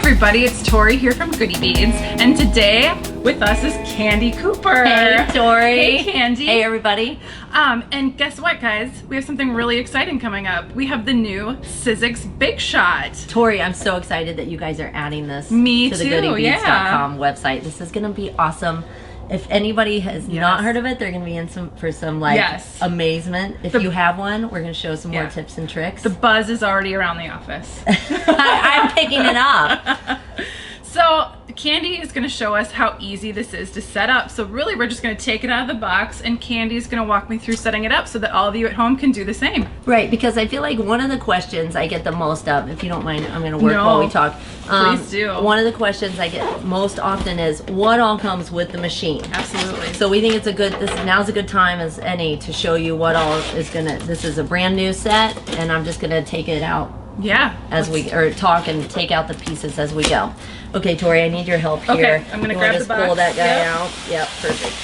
everybody, it's Tory here from Goodybeads, and today with us is Candie Cooper. Hey Tory. Hey Candie. Hey everybody. And guess what, guys? We have something really exciting coming up. We have the new Sizzix Big Shot. Tory, I'm so excited that you guys are adding this to the Goodybeads.com website. This is gonna be awesome. If anybody has not heard of it, they're gonna be in for some amazement. If you have one, we're gonna show some more tips and tricks. The buzz is already around the office. I'm picking it up. So Candie is going to show us how easy this is to set up. So really we're just going to take it out of the box, and Candie is going to walk me through setting it up so that all of you at home can do the same. Right, because I feel like one of the questions I get the most of, if you don't mind, I'm going to work while we talk. Please do. One of the questions I get most often is what all comes with the machine. Absolutely. So we think it's now's a good time as any to show you what all is this is a brand new set, and I'm just going to take it out. Yeah. Talk and take out the pieces as we go. Okay, Tory, I need your help here. Okay, I'm gonna grab the box. Pull that guy out. Yep, perfect.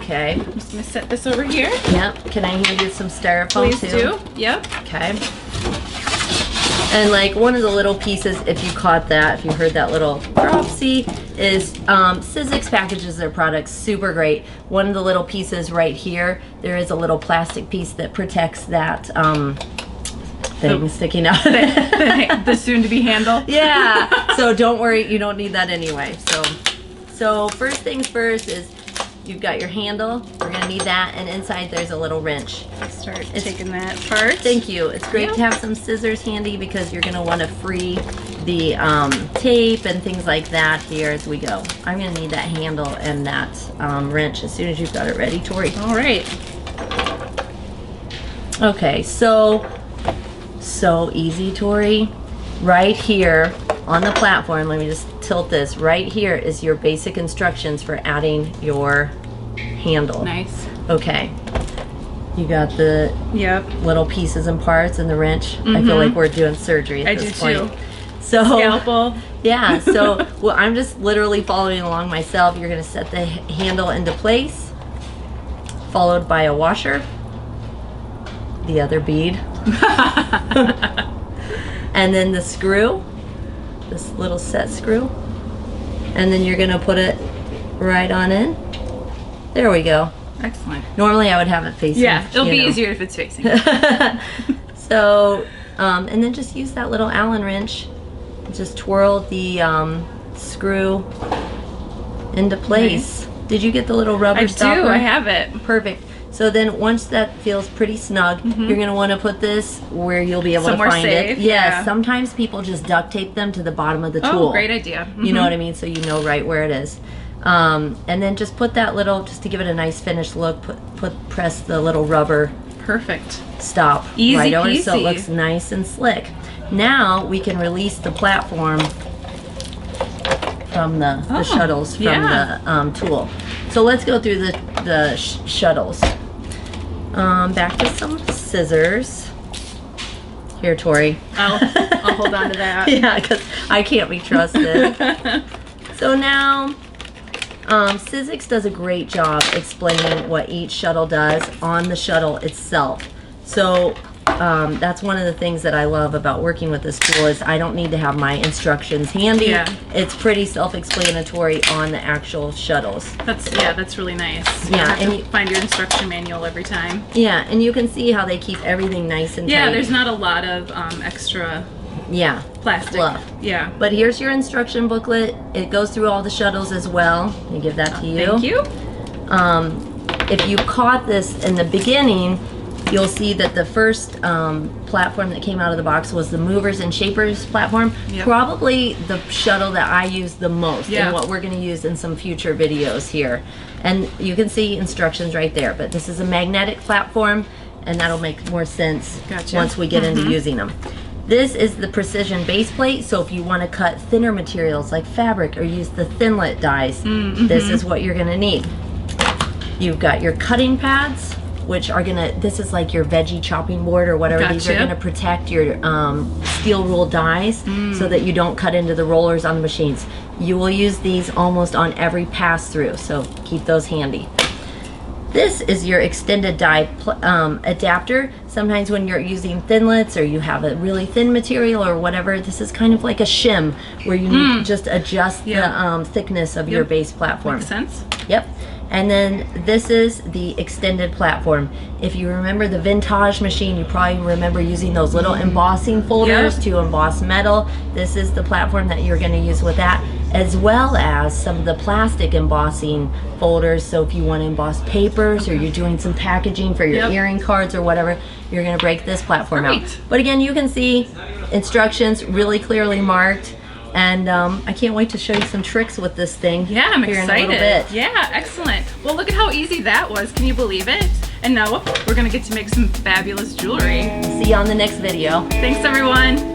Okay. I'm just gonna set this over here. Yep. Can I hand you some styrofoam too? Please do. Yep. Okay. And like one of the little pieces, if you caught that, if you heard that little dropsy, is Sizzix packages their products super great. One of the little pieces right here, there is a little plastic piece that protects that thing sticking out. The soon-to-be handle. Yeah. So don't worry, you don't need that anyway. So first things first is you've got your handle. We're gonna need that, and inside there's a little wrench. Start taking that apart. Thank you. It's great to have some scissors handy because you're gonna want to free the tape and things like that here as we go. I'm gonna need that handle and that wrench as soon as you've got it ready, Tory. All right. Okay, so easy, Tory. Right here on the platform, let me just tilt this. Right here is your basic instructions for adding your handle. Nice. Okay. You got the little pieces and parts and the wrench. I feel like we're doing surgery at this point. Too. So scalpel. Yeah, so well, I'm just literally following along myself. You're gonna set the handle into place, followed by a washer, the other bead, and then the screw, this little set screw, and then you're gonna put it right on in. There we go. Excellent. Normally I would have it facing. Yeah, it'll be easier if it's facing. So, and then just use that little Allen wrench. Just twirl the screw into place. Nice. Did you get the little rubber stopper? I have it. Perfect. So then once that feels pretty snug, you're going to want to put this where you'll be able to find it. Yes, sometimes people just duct tape them to the bottom of the tool. Oh, great idea. You know what I mean? So you know right where it is. And then just put that little, just to give it a nice finished look, press the little rubber stop right over so it looks nice and slick. Now we can release the platform from the shuttles from the tool. So let's go through the shuttles. Back to some scissors. Here, Tory. I'll hold on to that. Yeah, because I can't be trusted. So now, Sizzix does a great job explaining what each shuttle does on the shuttle itself. So that's one of the things that I love about working with this tool is I don't need to have my instructions handy. Yeah. It's pretty self-explanatory on the actual shuttles. That's really nice. Yeah, and you find your instruction manual every time. Yeah, and you can see how they keep everything nice and tight. Yeah, there's not a lot of extra plastic fluff. Yeah. But here's your instruction booklet. It goes through all the shuttles as well. Let me give that to you. Thank you. If you caught this in the beginning, you'll see that the first platform that came out of the box was the movers and shapers platform. Yep. Probably the shuttle that I use the most and what we're going to use in some future videos here. And you can see instructions right there. But this is a magnetic platform, and that'll make more sense once we get into using them. This is the precision base plate, so if you want to cut thinner materials like fabric or use the thinlet dies, this is what you're going to need. You've got your cutting pads, which are this is like your veggie chopping board or whatever. These are gonna protect your steel rule dies so that you don't cut into the rollers on the machines. You will use these almost on every pass through, so keep those handy. This is your extended die adapter. Sometimes when you're using thinlits or you have a really thin material or whatever, this is kind of like a shim where you need to just adjust the thickness of your base platform. Makes sense. Yep. And then this is the extended platform. If you remember the vintage machine, you probably remember using those little embossing folders to emboss metal. This is the platform that you're going to use with that, as well as some of the plastic embossing folders. So if you want to emboss papers or you're doing some packaging for your earring cards or whatever, you're going to break this platform out. But again, you can see instructions really clearly marked. And I can't wait to show you some tricks with this thing. Yeah, I'm excited. In a little bit. Yeah, excellent. Well, look at how easy that was. Can you believe it? And now we're gonna get to make some fabulous jewelry. See you on the next video. Thanks, everyone.